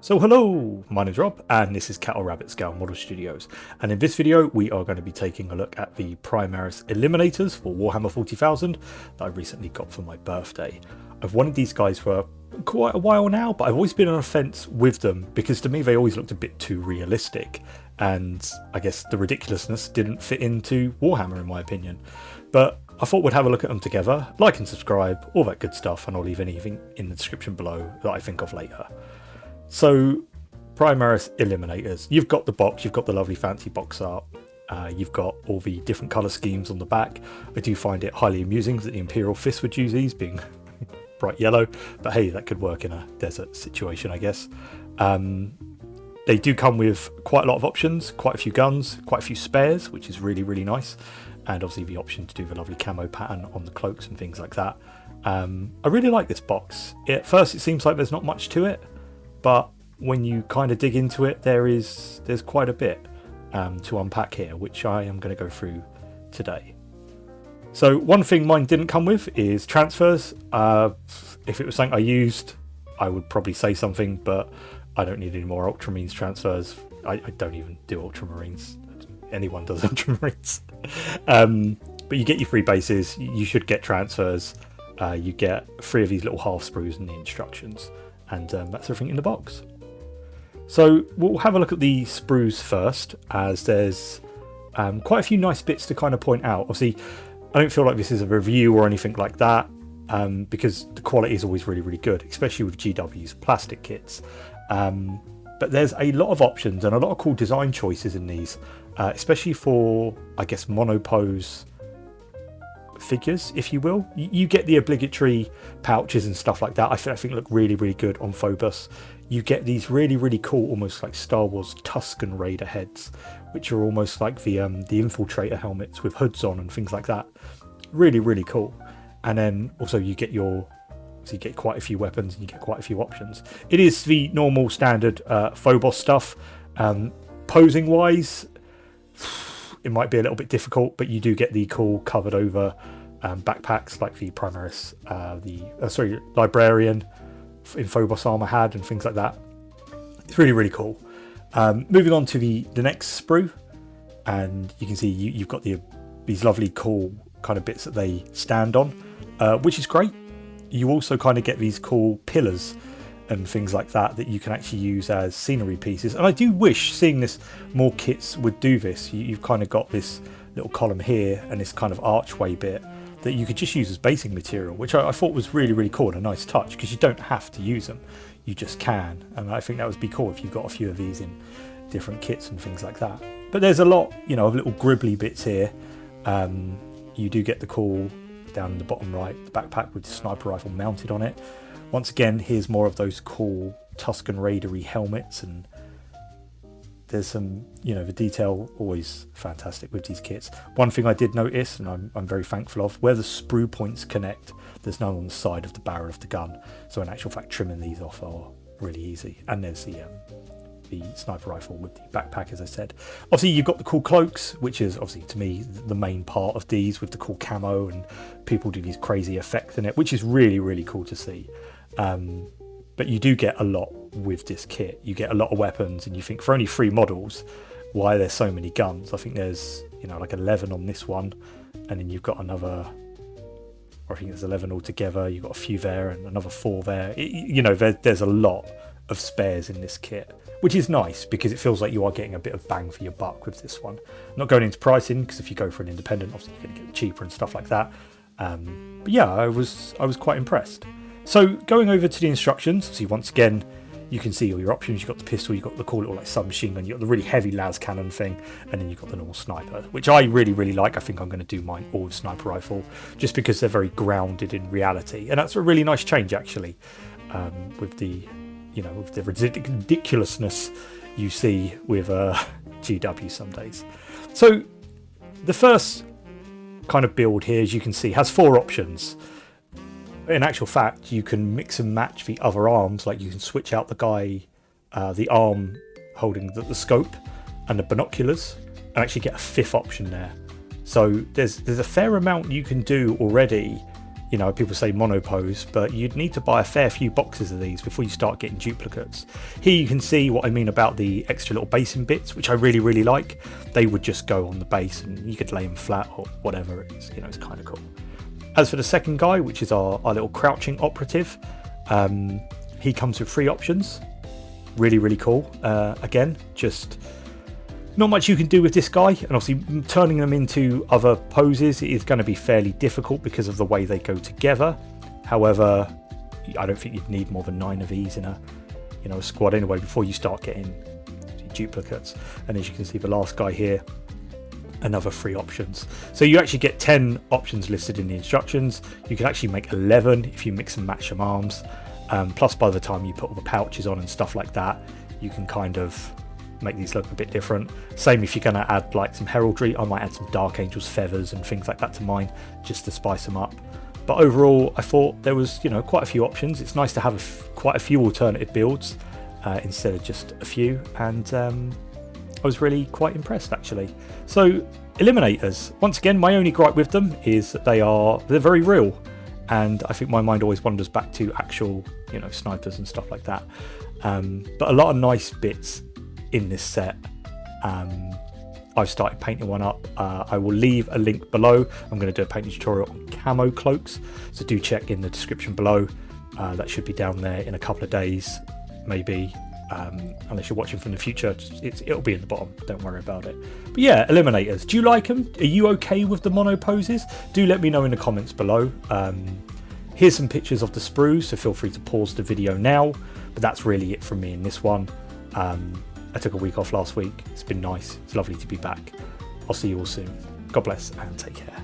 So hello, my name's Rob and this is Cattle Rabbit Scale Model Studios, and in this video we are going to be taking a look at the Primaris Eliminators for Warhammer 40,000 that I recently got for my birthday. I've wanted these guys for quite a while now, but I've always been on a fence with them because to me they always looked a bit too realistic, and I guess the ridiculousness didn't fit into Warhammer in my opinion. But I thought we'd have a look at them together, like and subscribe, all that good stuff, and I'll leave anything in the description below that I think of later. So, Primaris Eliminators. You've got the box, you've got the lovely fancy box art, you've got all the different colour schemes on the back. I do find it highly amusing that the Imperial Fist would use these, being bright yellow, but hey, that could work in a desert situation, I guess. They do come with quite a lot of options, quite a few guns, quite a few spares, which is really, really nice, and obviously the option to do the lovely camo pattern on the cloaks and things like that. I really like this box. At first it seems like there's not much to it, but when you kind of dig into it, there's quite a bit to unpack here, which I am going to go through today. So one thing mine didn't come with is transfers. If it was something I used, I would probably say something, but I don't need any more Ultramarines transfers. I don't even do Ultramarines. Anyone does Ultramarines. But you get your free bases, you should get transfers, you get 3 of these little half sprues and the instructions. And that's everything in the box. So we'll have a look at the sprues first, as there's quite a few nice bits to kind of point out. Obviously, I don't feel like this is a review or anything like that, because the quality is always really, really good, especially with GW's plastic kits. But there's a lot of options and a lot of cool design choices in these, especially for, I guess, monopose figures, if you will. You get the obligatory pouches and stuff like that. I think look really, really good on Phobos. You get these really, really cool, almost like Star Wars Tusken Raider heads, which are almost like the infiltrator helmets with hoods on and things like that. Really, really cool. And then also you get quite a few weapons and you get quite a few options. It is the normal standard Phobos stuff. Posing wise, it might be a little bit difficult, but you do get the cool covered over backpacks like the Primaris, Librarian in Phobos armor had and things like that. It's really, really cool. Moving on to the next sprue, and you can see you've got these lovely cool kind of bits that they stand on, which is great. You also kind of get these cool pillars and things like that you can actually use as scenery pieces. And I do wish, seeing this, more kits would do this. You've kind of got this little column here and this kind of archway bit that you could just use as basing material, which I thought was really, really cool and a nice touch, because you don't have to use them, you just can. And I think that would be cool if you've got a few of these in different kits and things like that. But there's a lot, of little gribbly bits here. You do get the cool, down in the bottom right, the backpack with the sniper rifle mounted on it. Once again, here's more of those cool Tusken Raidery helmets, and there's some, the detail always fantastic with these kits. One thing I did notice, and I'm very thankful of, where the sprue points connect, there's none on the side of the barrel of the gun. So in actual fact, trimming these off are really easy. And there's the sniper rifle with the backpack, as I said. Obviously, you've got the cool cloaks, which is obviously to me the main part of these, with the cool camo, and people do these crazy effects in it, which is really, really cool to see. But you do get a lot with this kit. You get a lot of weapons, and you think for only 3 models, why are there so many guns? I think there's like 11 on this one, and then you've got another, or I think there's 11 altogether. You've got a few there and another 4 there. There's a lot of spares in this kit, which is nice because it feels like you are getting a bit of bang for your buck with this one. I'm not going into pricing, because if you go for an independent, obviously you're going to get it cheaper and stuff like that. But yeah, I was quite impressed. So going over to the instructions, see, once again, you can see all your options. You've got the pistol, you've got the cool little like submachine gun, you've got the really heavy las cannon thing, and then you've got the normal sniper, which I really, really like. I think I'm going to do mine all with sniper rifle, just because they're very grounded in reality. And that's a really nice change, actually, with the ridiculousness you see with GW some days. So the first kind of build here, as you can see, has 4 options. In actual fact, you can mix and match the other arms. Like, you can switch out the guy, the arm holding the scope and the binoculars, and actually get a 5th option there. So there's a fair amount you can do already You know, people say monopose, but you'd need to buy a fair few boxes of these before you start getting duplicates. Here you can see what I mean about the extra little basing bits, which I really like. They would just go on the base and you could lay them flat or whatever. It's, you know, it's kind of cool. As for the second guy, which is our little crouching operative, he comes with 3 options. Really cool. Again, just not much you can do with this guy, and obviously turning them into other poses is going to be fairly difficult because of the way they go together. However, I don't think you'd need more than 9 of these in a, you know, a squad anyway before you start getting duplicates. And as you can see, the last guy here, another 3 options. So you actually get 10 options listed in the instructions. You can actually make 11 if you mix and match some arms. Plus, by the time you put all the pouches on and stuff like that, you can kind of make these look a bit different. Same if you're going to add like some heraldry. I might add some Dark Angel's feathers and things like that to mine just to spice them up. But overall, I thought there was, you know, quite a few options. It's nice to have quite a few alternative builds instead of just a few, and I was really quite impressed actually. So Eliminators, once again, my only gripe with them is that they're very real, and I think my mind always wanders back to actual, you know, snipers and stuff like that. But a lot of nice bits in this set. I've started painting one up. I will leave a link below. I'm going to do a painting tutorial on camo cloaks, so do check in the description below. That should be down there in a couple of days, maybe. Unless you're watching from the future, it'll be in the bottom, don't worry about it. But yeah, Eliminators, do you like them? Are you okay with the mono poses? Do let me know in the comments below. Here's some pictures of the Sprue, so feel free to pause the video now, but that's really it from me in this one. I took a week off last week. It's been nice. It's lovely to be back. I'll see you all soon. God bless and take care.